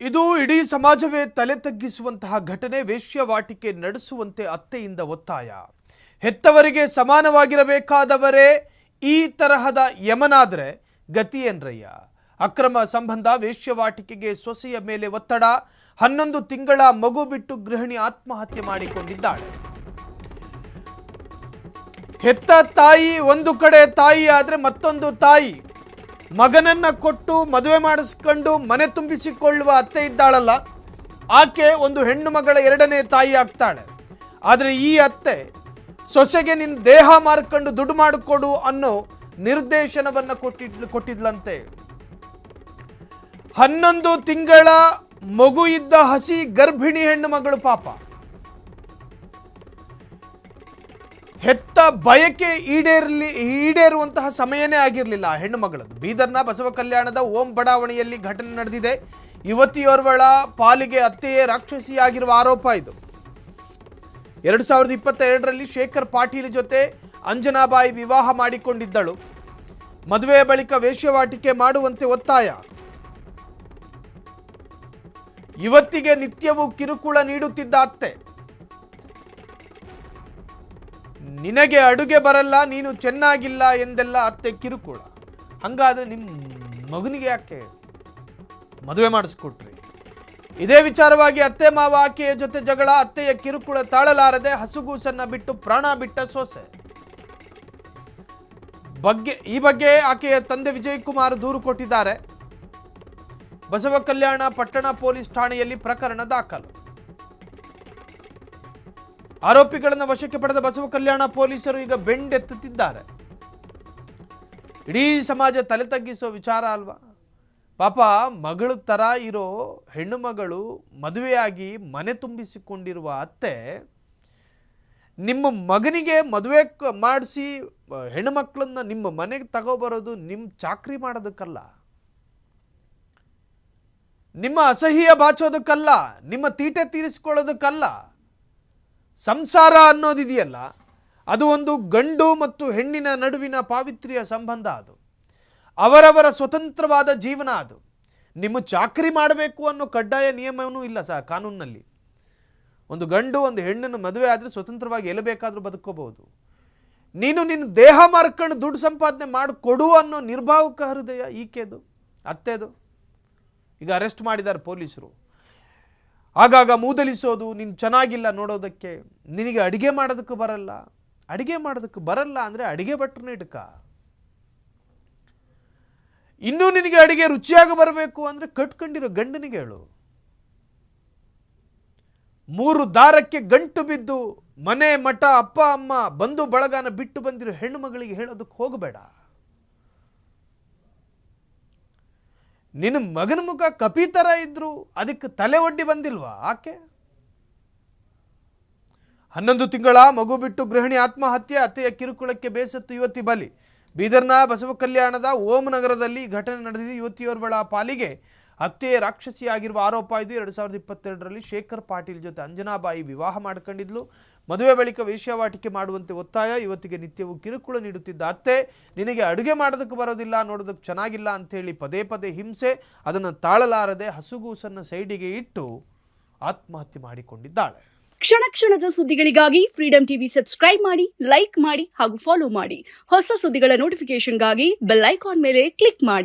ಇದು ಇಡೀ ಸಮಾಜವೇ ತಲೆ ತಗ್ಗಿಸುವಂತಹ ಘಟನೆ. ವೇಶ್ಯವಾಟಿಕೆ ನಡೆಸುವಂತೆ ಅತ್ತೆಯಿಂದ ಒತ್ತಾಯ. ಹೆತ್ತವರಿಗೆ ಸಮಾನವಾಗಿರಬೇಕಾದವರೇ ಈ ತರಹದ ಯಮನಾದರೆ ಗತಿ ಏನ್ರಯ್ಯ? ಅಕ್ರಮ ಸಂಬಂಧ, ವೇಶ್ಯವಾಟಿಕೆಗೆ ಸೊಸೆಯ ಮೇಲೆ ಒತ್ತಡ. 11 ತಿಂಗಳ ಮಗು ಬಿಟ್ಟು ಗೃಹಿಣಿ ಆತ್ಮಹತ್ಯೆ ಮಾಡಿಕೊಂಡಿದ್ದಾಳೆ. ಹೆತ್ತ ತಾಯಿ ಒಂದು ಕಡೆ ತಾಯಿ ಆದ್ರೆ ಮತ್ತೊಂದು ತಾಯಿ. ಮಗನನ್ನ ಕೊಟ್ಟು ಮದುವೆ ಮಾಡಿಸ್ಕೊಂಡು ಮನೆ ತುಂಬಿಸಿಕೊಳ್ಳುವ ಅತ್ತೆ ಇದ್ದಾಳಲ್ಲ, ಆಕೆ ಒಂದು ಹೆಣ್ಣು ಮಗಳ 2ನೇ ತಾಯಿ ಆಗ್ತಾಳೆ. ಆದರೆ ಈ ಅತ್ತೆ ಸೊಸೆಗೆ ನಿನ್ನ ದೇಹ ಮಾರ್ಕೊಂಡು ದುಡ್ಡು ಮಾಡಿಕೊಡು ಅನ್ನೋ ನಿರ್ದೇಶನವನ್ನ ಕೊಟ್ಟಿದ್ಲಂತೆ. 11 ತಿಂಗಳ ಮಗು ಇದ್ದ ಹಸಿ ಗರ್ಭಿಣಿ ಹೆಣ್ಣು ಮಗಳು ಪಾಪ. ಹೆತ್ತ ಬಯಕೆ ಈಡೇರುವಂತಹ ಸಮಯನೇ ಆಗಿರಲಿಲ್ಲ ಆ ಹೆಣ್ಣು ಮಗಳದ್ದು. ಬೀದರ್ನ ಬಸವ ಕಲ್ಯಾಣದ ಓಂ ಬಡಾವಣೆಯಲ್ಲಿ ಘಟನೆ ನಡೆದಿದೆ. ಯುವತಿಯೋರ್ವಳ ಪಾಲಿಗೆ ಅತ್ತೆಯೇ ರಾಕ್ಷಸಿಯಾಗಿರುವ ಆರೋಪ ಇದು. 2022ರಲ್ಲಿ ಶೇಖರ್ ಪಾಟೀಲ್ ಜೊತೆ ಅಂಜನಾಬಾಯಿ ವಿವಾಹ ಮಾಡಿಕೊಂಡಿದ್ದಳು. ಮದುವೆಯ ಬಳಿಕ ವೇಶ್ಯವಾಟಿಕೆ ಮಾಡುವಂತೆ ಒತ್ತಾಯ. ಯುವತಿಗೆ ನಿತ್ಯವೂ ಕಿರುಕುಳ ನೀಡುತ್ತಿದ್ದ ಅತ್ತೆ. ನಿನಗೆ ಅಡುಗೆ ಬರಲ್ಲ, ನೀನು ಚೆನ್ನಾಗಿಲ್ಲ ಎಂದೆಲ್ಲ ಅತ್ತೆ ಕಿರುಕುಳ. ಹಂಗಾದ್ರೆ ನಿಮ್ಮ ಮಗನಿಗೆ ಯಾಕೆ ಮದುವೆ ಮಾಡಿಸ್ಕೊಟ್ರಿ? ಇದೇ ವಿಚಾರವಾಗಿ ಅತ್ತೆ ಮಾವ ಆಕೆಯ ಜೊತೆ ಜಗಳ. ಅತ್ತೆಯ ಕಿರುಕುಳ ತಾಳಲಾರದೆ ಹಸುಗೂಸನ್ನ ಬಿಟ್ಟು ಪ್ರಾಣ ಬಿಟ್ಟ ಸೊಸೆ. ಈ ಬಗ್ಗೆ ಆಕೆಯ ತಂದೆ ವಿಜಯ್ ಕುಮಾರ್ ದೂರು ಕೊಟ್ಟಿದ್ದಾರೆ. ಬಸವ ಕಲ್ಯಾಣ ಪಟ್ಟಣ ಪೊಲೀಸ್ ಠಾಣೆಯಲ್ಲಿ ಪ್ರಕರಣ ದಾಖಲು. ಆರೋಪಿಗಳನ್ನು ವಶಕ್ಕೆ ಪಡೆದ ಬಸವ ಕಲ್ಯಾಣ ಪೊಲೀಸರು ಈಗ ಬೆಂಡೆತ್ತುತ್ತಿದ್ದಾರೆ. ಇಡೀ ಸಮಾಜ ತಲೆ ತಗ್ಗಿಸೋ ವಿಚಾರ ಅಲ್ವಾ? ಪಾಪ ಮಗಳ ತರ ಇರೋ ಹೆಣ್ಣು ಮಗಳು ಮದುವೆಯಾಗಿ ಮನೆ ತುಂಬಿಸಿಕೊಂಡಿರುವ ಅತ್ತೆ ನಿಮ್ಮ ಮಗನಿಗೆ ಮದುವೆ ಮಾಡಿಸಿ ಹೆಣ್ಣು ಮಕ್ಕಳನ್ನ ನಿಮ್ಮ ಮನೆಗೆ ತಗೋಬರೋದು ನಿಮ್ಮ ಚಾಕ್ರಿ ಮಾಡೋದಕ್ಕಲ್ಲ, ನಿಮ್ಮ ಅಸಹ್ಯ ಬಾಚೋದಕ್ಕಲ್ಲ, ನಿಮ್ಮ ತೀಟೆ ತೀರಿಸಿಕೊಳ್ಳೋದಕ್ಕಲ್ಲ. ಸಂಸಾರ ಅನ್ನೋದಿದೆಯಲ್ಲ, ಅದು ಒಂದು ಗಂಡು ಮತ್ತು ಹೆಣ್ಣಿನ ನಡುವಿನ ಪಾವಿತ್ರ್ಯ ಸಂಬಂಧ. ಅದು ಅವರವರ ಸ್ವತಂತ್ರವಾದ ಜೀವನ. ಅದು ನಿಮ್ಮ ಚಾಕರಿ ಮಾಡಬೇಕು ಅನ್ನೋ ಕಡ್ಡಾಯ ನಿಯಮವೂ ಇಲ್ಲ ಕಾನೂನಿನಲ್ಲಿ. ಒಂದು ಗಂಡು ಒಂದು ಹೆಣ್ಣನ್ನು ಮದುವೆ ಆದರೆ ಸ್ವತಂತ್ರವಾಗಿ ಎಲ್ಲಿ ಬೇಕಾದರೂ ಬದುಕೋಬಹುದು. ನೀನು ನಿನ್ನ ದೇಹ ಮಾರ್ಕೊಂಡು ದುಡ್ಡು ಸಂಪಾದನೆ ಮಾಡಿಕೊಡು ಅನ್ನೋ ನಿರ್ಭಾವಕ ಹೃದಯ ಈಕೆದು, ಅತ್ತೆದು. ಈಗ ಅರೆಸ್ಟ್ ಮಾಡಿದ್ದಾರೆ ಪೊಲೀಸರು. ಆಗಾಗ ಮೂದಲಿಸೋದು, ನೀನು ಚೆನ್ನಾಗಿಲ್ಲ ನೋಡೋದಕ್ಕೆ, ನಿನಗೆ ಅಡಿಗೆ ಮಾಡೋದಕ್ಕೆ ಬರಲ್ಲ. ಅಡಿಗೆ ಮಾಡೋದಕ್ಕೆ ಬರಲ್ಲ ಅಂದರೆ ಅಡಿಗೆ ಭಟ್ರನ್ನ ಇಡ್ಕ. ಇನ್ನೂ ನಿನಗೆ ಅಡಿಗೆ ರುಚಿಯಾಗಿ ಬರಬೇಕು ಅಂದರೆ ಕಟ್ಕೊಂಡಿರೋ ಗಂಡನಿಗೆ ಹೇಳು. 3 ದಾರಕ್ಕೆ ಗಂಟು ಬಿದ್ದು ಮನೆ ಮಠ ಅಪ್ಪ ಅಮ್ಮ ಬಂಧು ಬಳಗನ ಬಿಟ್ಟು ಬಂದಿರೋ ಹೆಣ್ಣು ಮಗಳಿಗೆ ಹೇಳೋದಕ್ಕೆ ಹೋಗಬೇಡ. ನಿನ್ನ ಮಗನ ಮುಖ ಕಪಿ ಥರ ಇದ್ರು ಅದಕ್ಕೆ ತಲೆ ಒಡ್ಡಿ ಬಂದಿಲ್ವಾ ಆಕೆ? 11 ತಿಂಗಳ ಮಗು ಬಿಟ್ಟು ಗೃಹಿಣಿ ಆತ್ಮಹತ್ಯೆ. ಅತ್ತೆಯ ಕಿರುಕುಳಕ್ಕೆ ಬೇಸತ್ತು ಯುವತಿ ಬಲಿ. ಬೀದರ್ನ ಬಸವ ಕಲ್ಯಾಣದ ಓಂ ನಗರದಲ್ಲಿ ಘಟನೆ ನಡೆದಿದೆ. ಯುವತಿಯೋರ್ವಳ ಪಾಲಿಗೆ ಅತ್ತೆಯೇ ರಾಕ್ಷಸಿಯಾಗಿರುವ ಆರೋಪ ಇದು. 2022ರಲ್ಲಿ ಶೇಖರ್ ಪಾಟೀಲ್ ಜೊತೆ ಅಂಜನಾಬಾಯಿ ವಿವಾಹ ಮಾಡಿಕೊಂಡಿದ್ಲು. ಮದುವೆ ಬಳಿಕ ವೇಶ್ಯವಾಟಿಕೆ ಮಾಡುವಂತೆ ಒತ್ತಾಯ. ಯುವತಿಗೆ ನಿತ್ಯವೂ ಕಿರುಕುಳ ನೀಡುತ್ತಿದ್ದ ಅತ್ತೆ, ನಿನಗೆ ಅಡುಗೆ ಮಾಡೋದಕ್ಕೆ ಬರೋದಿಲ್ಲ, ನೋಡೋದಕ್ಕೆ ಚೆನ್ನಾಗಿಲ್ಲ ಅಂಥೇಳಿ ಪದೇ ಪದೇ ಹಿಂಸೆ. ಅದನ್ನು ತಾಳಲಾರದೆ ಹಸುಗೂಸನ್ನು ಸೈಡಿಗೆ ಇಟ್ಟು ಆತ್ಮಹತ್ಯೆ ಮಾಡಿಕೊಂಡಿದ್ದಾಳೆ. ಕ್ಷಣ ಕ್ಷಣದ ಸುದ್ದಿಗಳಿಗಾಗಿ ಫ್ರೀಡಂ ಟಿವಿ ಸಬ್ಸ್ಕ್ರೈಬ್ ಮಾಡಿ, ಲೈಕ್ ಮಾಡಿ ಹಾಗೂ ಫಾಲೋ ಮಾಡಿ. ಹೊಸ ಸುದ್ದಿಗಳ ನೋಟಿಫಿಕೇಶನ್ಗಾಗಿ ಬೆಲ್ ಐಕಾನ್ ಮೇಲೆ ಕ್ಲಿಕ್ ಮಾಡಿ.